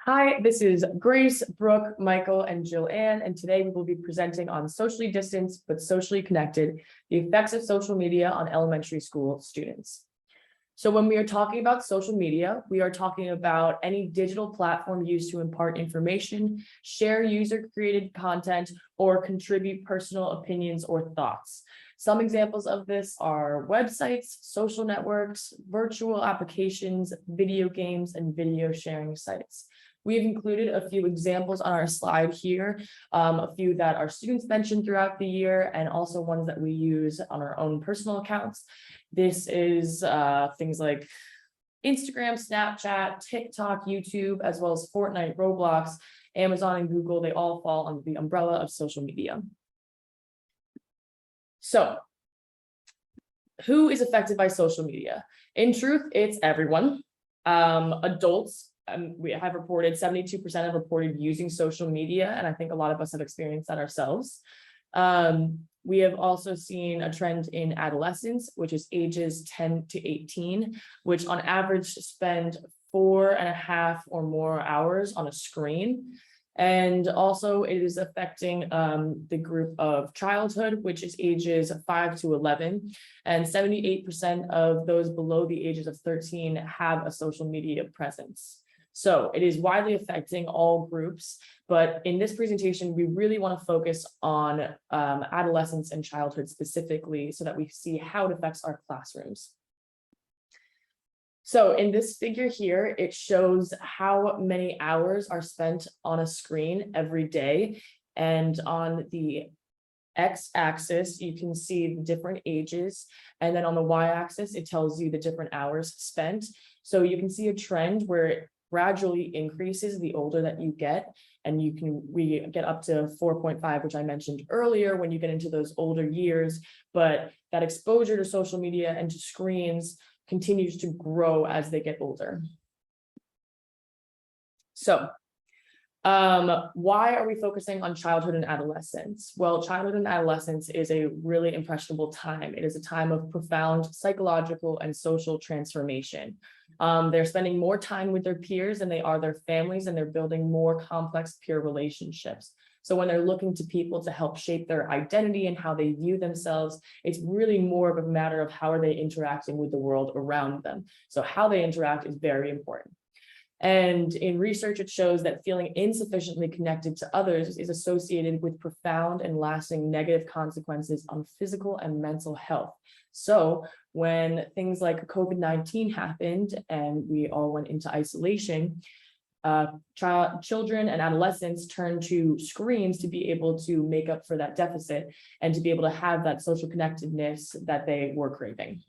Hi, this is Grace, Brooke, Michael, and Jill Ann, and today we will be presenting on socially distanced but socially connected, the effects of social media on elementary school students. So when we are talking about social media, we are talking about any digital platform used to impart information, share user-created content, or contribute personal opinions or thoughts. Some examples of this are websites, social networks, virtual applications, video games, and video sharing sites. We've included a few examples on our slide here, a few that our students mentioned throughout the year, and also ones that we use on our own personal accounts. This is things like Instagram, Snapchat, TikTok, YouTube, as well as Fortnite, Roblox, Amazon, and Google. They all fall under the umbrella of social media. So, who is affected by social media? In truth, it's everyone. Adults, we have reported 72% have reported using social media, and I think a lot of us have experienced that ourselves. We have also seen a trend in adolescence, which is ages 10 to 18, which on average spend 4.5 or more hours on a screen. And also it is affecting the group of childhood, which is ages 5 to 11. And 78% of those below the ages of 13 have a social media presence. So it is widely affecting all groups, but in this presentation, we really want to focus on adolescence and childhood specifically so that we see how it affects our classrooms. So in this figure here, it shows how many hours are spent on a screen every day. And on the x-axis, you can see the different ages. And then on the y-axis, it tells you the different hours spent. So you can see a trend where it gradually increases the older that you get. And we get up to 4.5, which I mentioned earlier when you get into those older years. But that exposure to social media and to screens continues to grow as they get older. So why are we focusing on childhood and adolescence? Well, childhood and adolescence is a really impressionable time. It is a time of profound psychological and social transformation. They're spending more time with their peers than they are their families, and they're building more complex peer relationships. So when they're looking to people to help shape their identity and how they view themselves, it's really more of a matter of how are they interacting with the world around them. So how they interact is very important. And in research, it shows that feeling insufficiently connected to others is associated with profound and lasting negative consequences on physical and mental health. So when things like COVID-19 happened and we all went into isolation, children and adolescents turn to screens to be able to make up for that deficit and to be able to have that social connectedness that they were craving.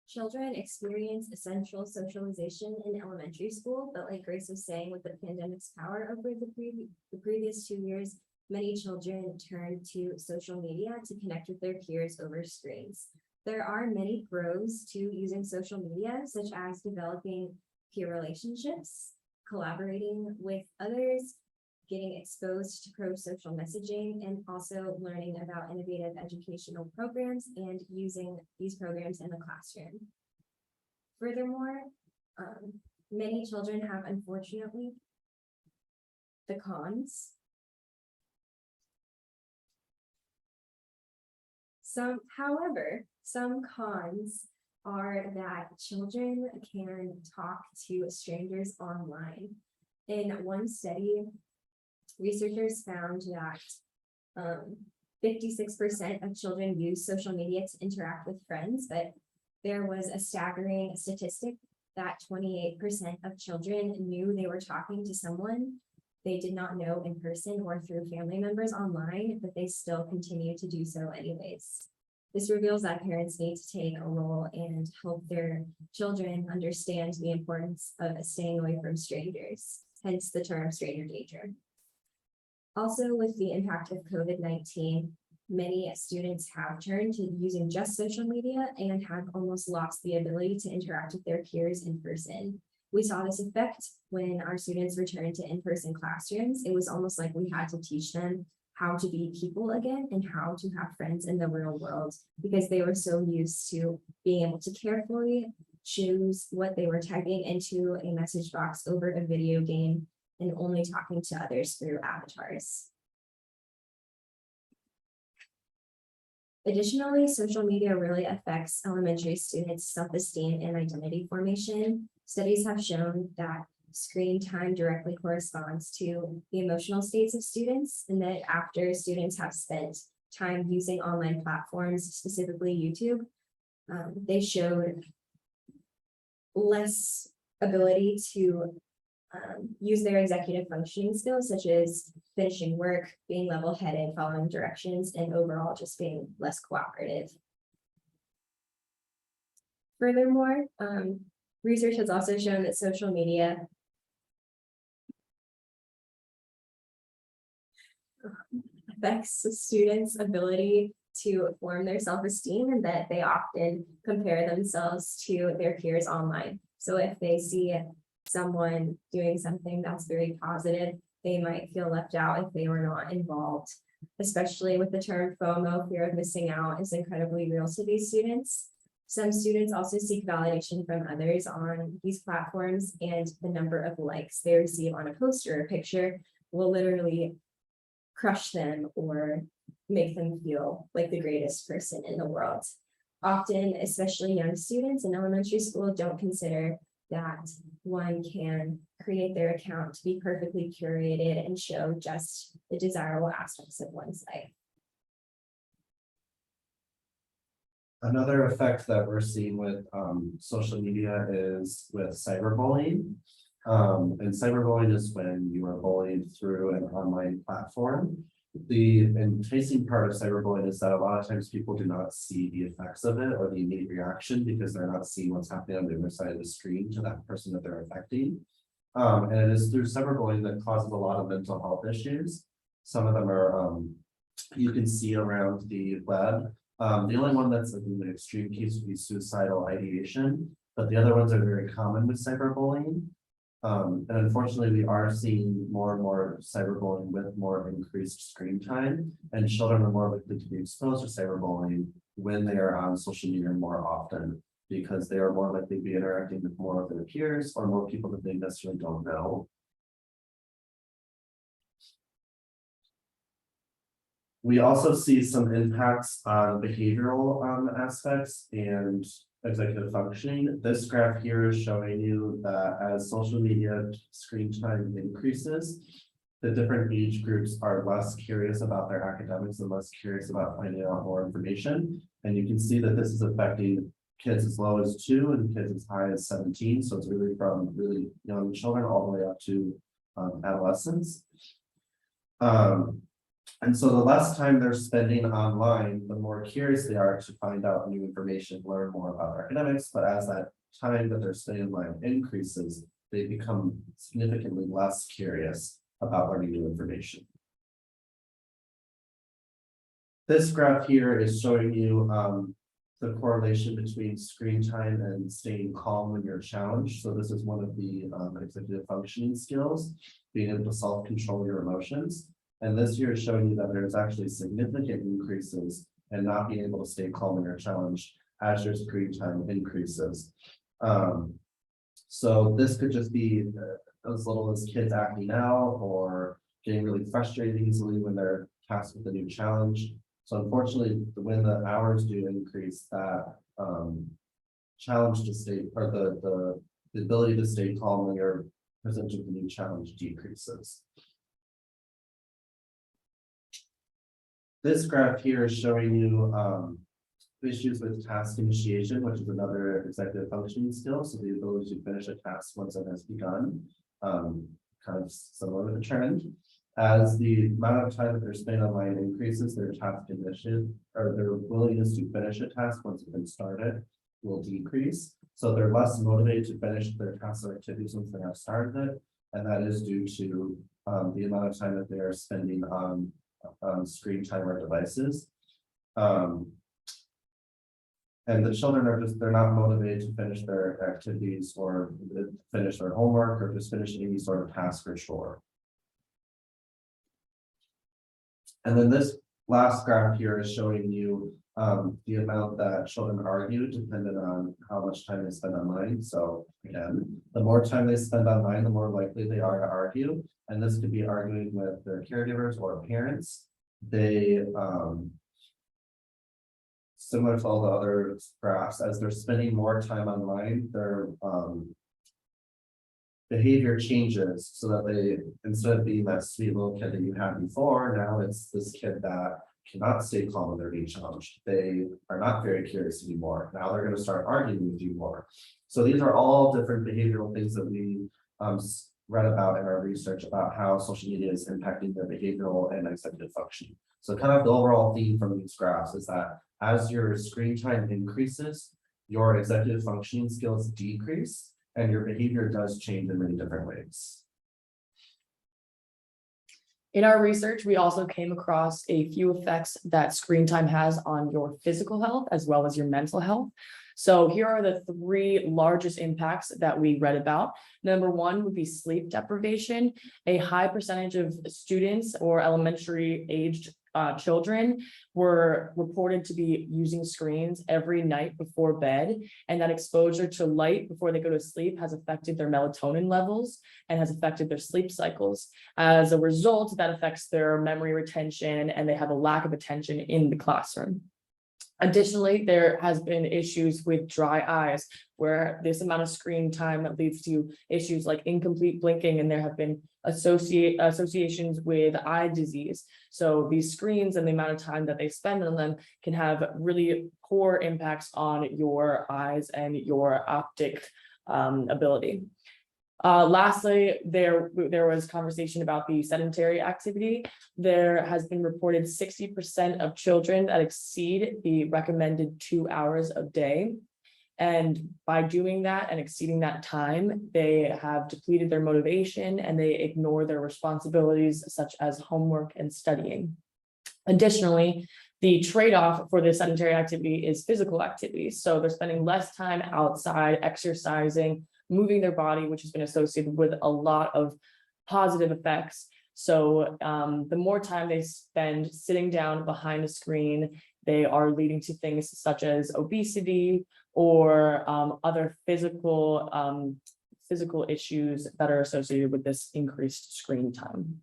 Children experience essential socialization in elementary school, but like Grace was saying, with the pandemic's power over the previous 2 years, many children turn to social media to connect with their peers over screens. There are many pros to using social media, such as developing peer relationships, collaborating with others, getting exposed to pro-social messaging, and also learning about innovative educational programs and using these programs in the classroom. Furthermore, many children have, unfortunately, the cons. However, some cons are that children can talk to strangers online. In one study, researchers found that 56% of children use social media to interact with friends, but there was a staggering statistic that 28% of children knew they were talking to someone they did not know in person or through family members online, but they still continue to do so anyways. This reveals that parents need to take a role and help their children understand the importance of staying away from strangers, hence the term stranger danger. Also, with the impact of COVID-19, many students have turned to using just social media and have almost lost the ability to interact with their peers in person. We saw this effect when our students returned to in-person classrooms. It was almost like we had to teach them how to be people again and how to have friends in the real world, because they were so used to being able to carefully choose what they were typing into a message box over a video game and only talking to others through avatars. Additionally, social media really affects elementary students' self-esteem and identity formation. Studies have shown that screen time directly corresponds to the emotional states of students, and that after students have spent time using online platforms, specifically YouTube, they showed less ability to use their executive functioning skills, such as finishing work, being level-headed, following directions, and overall just being less cooperative. Furthermore, research has also shown that social media affects students' ability to form their self-esteem, and that they often compare themselves to their peers online. So if they see someone doing something that's very positive, they might feel left out if they were not involved, especially with the term FOMO, fear of missing out, is incredibly real to these students. Some students also seek validation from others on these platforms, and the number of likes they receive on a post or a picture will literally crush them or make them feel like the greatest person in the world. Often, especially young students in elementary school, don't consider that one can create their account to be perfectly curated and show just the desirable aspects of one's life. Another effect that we're seeing with social media is with cyberbullying. And cyberbullying is when you are bullied through an online platform. The enticing part of cyberbullying is that a lot of times people do not see the effects of it or the immediate reaction because they're not seeing what's happening on the other side of the screen to that person that they're affecting. And it is through cyberbullying that causes a lot of mental health issues. Some of them are you can see around the web. The only one that's in the extreme case would be suicidal ideation, but the other ones are very common with cyberbullying. And unfortunately, we are seeing more and more cyberbullying with more increased screen time, and children are more likely to be exposed to cyberbullying when they are on social media more often, because they are more likely to be interacting with more of their peers or more people that they necessarily don't know. We also see some impacts on behavioral aspects and executive functioning. This graph here is showing you that as social media screen time increases, the different age groups are less curious about their academics and less curious about finding out more information. And you can see that this is affecting kids as low as 2 and kids as high as 17. So it's really from really young children all the way up to adolescence. And so the less time they're spending online, the more curious they are to find out new information, learn more about academics. But as that time that they're spending online increases, they become significantly less curious about learning new information. This graph here is showing you the correlation between screen time and staying calm when you're challenged. So this is one of the executive functioning skills, being able to self-control your emotions. And this year is showing you that there's actually significant increases in not being able to stay calm when you're challenged as your screen time increases. So this could just be as little as kids acting out or getting really frustrated easily when they're tasked with a new challenge. So unfortunately, when the hours do increase, that challenge to stay, or the ability to stay calm when you're presented with a new challenge decreases. This graph here is showing you issues with task initiation, which is another executive functioning skill. So the ability to finish a task once it has begun, kind of similar to the trend. As the amount of time that they're spending online increases, their task initiative or their willingness to finish a task once it's been started will decrease. So they're less motivated to finish their tasks or activities once they have started it. And that is due to the amount of time that they are spending on screen time or devices. And the children are just, they're not motivated to finish their activities or finish their homework or just finish any sort of task or chore. And then this last graph here is showing you The amount that children argue depended on how much time they spend online. So again, the more time they spend online, the more likely they are to argue. And this could be arguing with their caregivers or parents. They, similar to all the other graphs, as they're spending more time online, their behavior changes so that they, instead of being that sweet little kid that you had before, now it's this kid that cannot stay calm when they're being challenged. They are not very curious anymore. Now they're going to start arguing with you more. So these are all different behavioral things that we read about in our research about how social media is impacting their behavioral and executive function. So kind of the overall theme from these graphs is that as your screen time increases, your executive functioning skills decrease, and your behavior does change in many different ways. In our research, we also came across a few effects that screen time has on your physical health as well as your mental health. So here are the three largest impacts that we read about. Number one would be sleep deprivation. A high percentage of students or elementary aged children were reported to be using screens every night before bed, and that exposure to light before they go to sleep has affected their melatonin levels and has affected their sleep cycles. As a result, that affects their memory retention, and they have a lack of attention in the classroom. Additionally, there has been issues with dry eyes, where this amount of screen time leads to issues like incomplete blinking, and there have been associations with eye disease. So these screens and the amount of time that they spend on them can have really poor impacts on your eyes and your optic ability. Lastly, there was conversation about the sedentary activity. There has been reported 60% of children that exceed the recommended 2 hours a day. And by doing that and exceeding that time, they have depleted their motivation and they ignore their responsibilities such as homework and studying. Additionally, the trade-off for the sedentary activity is physical activity. So they're spending less time outside exercising, moving their body, which has been associated with a lot of positive effects. So the more time they spend sitting down behind a screen, they are leading to things such as obesity or other physical issues that are associated with this increased screen time.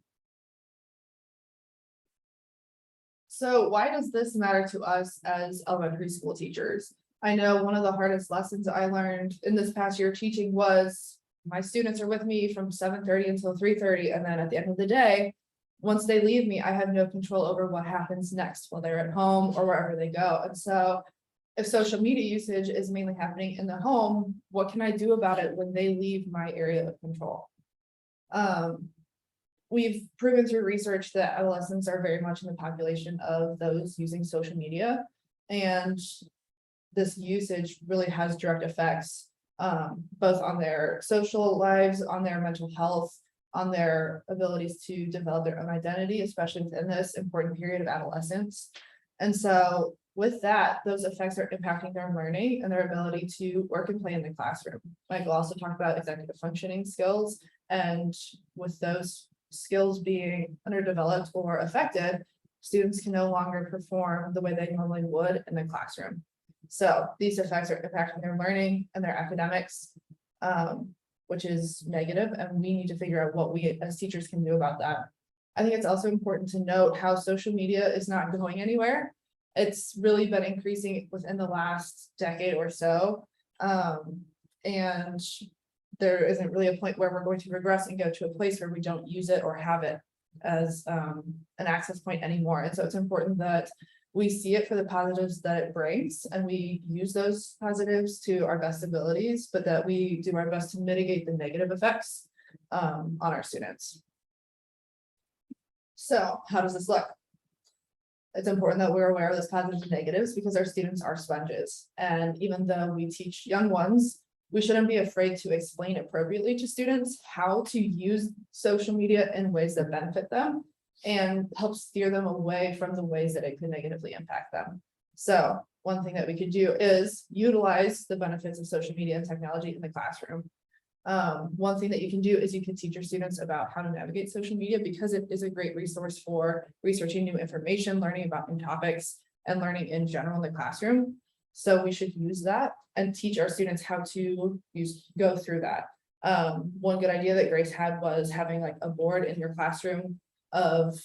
So why does this matter to us as elementary school teachers? I know one of the hardest lessons I learned in this past year teaching was my students are with me from 7:30 until 3:30. And then at the end of the day, once they leave me, I have no control over what happens next while they're at home or wherever they go. And so if social media usage is mainly happening in the home, what can I do about it when they leave my area of control? We've proven through research that adolescents are very much in the population of those using social media, and this usage really has direct effects both on their social lives, on their mental health, on their abilities to develop their own identity, especially within this important period of adolescence. And so with that, those effects are impacting their learning and their ability to work and play in the classroom. Michael also talked about executive functioning skills, and with those skills being underdeveloped or affected, students can no longer perform the way they normally would in the classroom. So these effects are impacting their learning and their academics, which is negative, and we need to figure out what we as teachers can do about that. I think it's also important to note how social media is not going anywhere. It's really been increasing within the last decade or so. And there isn't really a point where we're going to regress and go to a place where we don't use it or have it as an access point anymore. And so it's important that we see it for the positives that it brings, and we use those positives to our best abilities, but that we do our best to mitigate the negative effects on our students. So how does this look? It's important that we're aware of those positives and negatives because our students are sponges. And even though we teach young ones, we shouldn't be afraid to explain appropriately to students how to use social media in ways that benefit them and help steer them away from the ways that it could negatively impact them. So one thing that we could do is utilize the benefits of social media and technology in the classroom. One thing that you can do is you can teach your students about how to navigate social media, because it is a great resource for researching new information, learning about new topics, and learning in general in the classroom. So we should use that and teach our students how to go through that. One good idea that Grace had was having like a board in your classroom of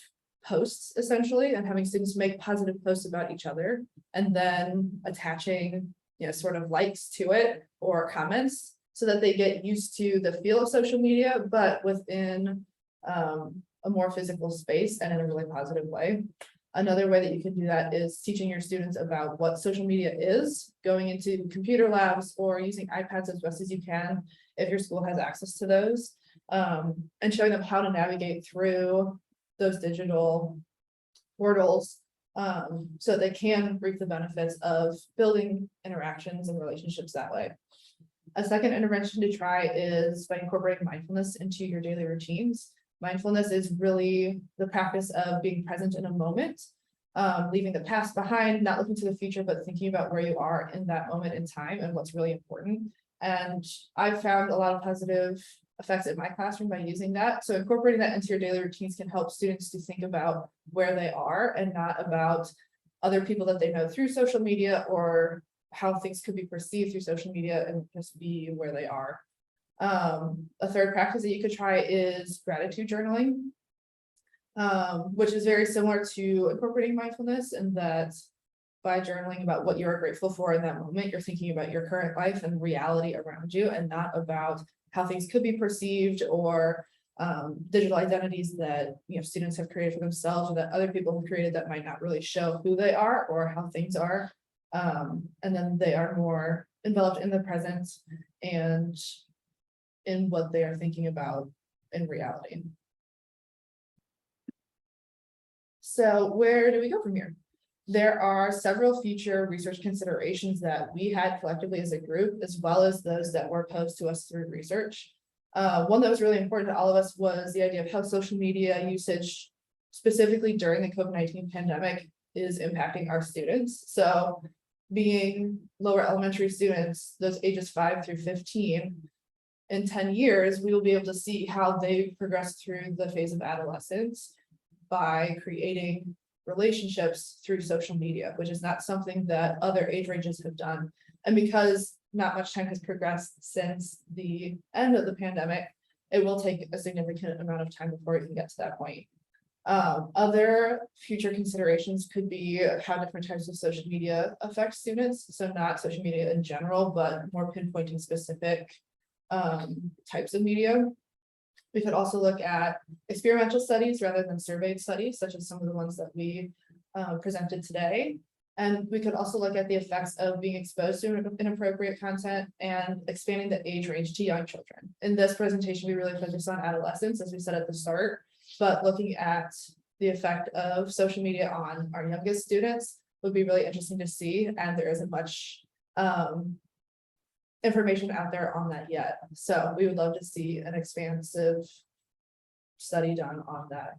posts essentially, and having students make positive posts about each other, and then attaching, sort of likes to it or comments, so that they get used to the feel of social media, but within a more physical space and in a really positive way. Another way that you can do that is teaching your students about what social media is, going into computer labs or using iPads as best as you can if your school has access to those, and showing them how to navigate through those digital portals, so they can reap the benefits of building interactions and relationships that way. A second intervention to try is by incorporating mindfulness into your daily routines. Mindfulness is really the practice of being present in a moment, leaving the past behind, not looking to the future, but thinking about where you are in that moment in time and what's really important. And I've found a lot of positive effects in my classroom by using that. So incorporating that into your daily routines can help students to think about where they are and not about other people that they know through social media, or how things could be perceived through social media, and just be where they are. A third practice that you could try is gratitude journaling, which is very similar to incorporating mindfulness, in that by journaling about what you're grateful for in that moment, you're thinking about your current life and reality around you, and not about how things could be perceived, or digital identities that students have created for themselves, or that other people have created that might not really show who they are or how things are. And then they are more enveloped in the present and in what they are thinking about in reality. So where do we go from here? There are several future research considerations that we had collectively as a group, as well as those that were posed to us through research. One that was really important to all of us was the idea of how social media usage, specifically during the COVID-19 pandemic, is impacting our students. So being lower elementary students, those ages 5 through 15, in 10 years, we will be able to see how they progress through the phase of adolescence by creating relationships through social media, which is not something that other age ranges have done. And because not much time has progressed since the end of the pandemic, it will take a significant amount of time before it can get to that point. Other future considerations could be how different types of social media affect students. So not social media in general, but more pinpointing specific types of media. We could also look at experimental studies rather than surveyed studies, such as some of the ones that we presented today. And we could also look at the effects of being exposed to inappropriate content and expanding the age range to young children. In this presentation, we really focused on adolescence, as we said at the start, but looking at the effect of social media on our youngest students would be really interesting to see. And there isn't much information out there on that yet. So we would love to see an expansive study done on that.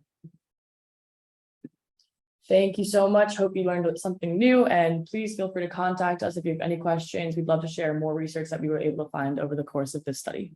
Thank you so much. Hope you learned something new, and please feel free to contact us if you have any questions. We'd love to share more research that we were able to find over the course of this study.